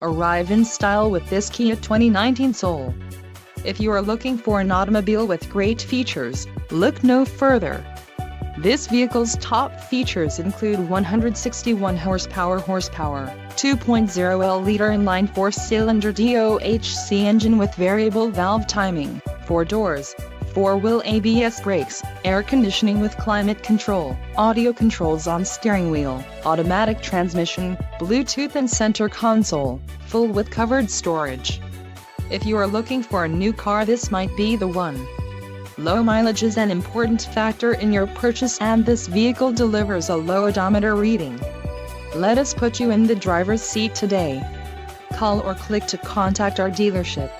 Arrive in style with this Kia 2019 Soul. If you are looking for an automobile with great features, look no further. This vehicle's top features include 161 horsepower, 2.0L inline 4-cylinder DOHC engine with variable valve timing, 4 doors, 4-wheel ABS brakes, air conditioning with climate control, audio controls on steering wheel, automatic transmission, Bluetooth and center console, full with covered storage. If you are looking for a new car, this might be the one. Low mileage is an important factor in your purchase, and this vehicle delivers a low odometer reading. Let us put you in the driver's seat today. Call or click to contact our dealership.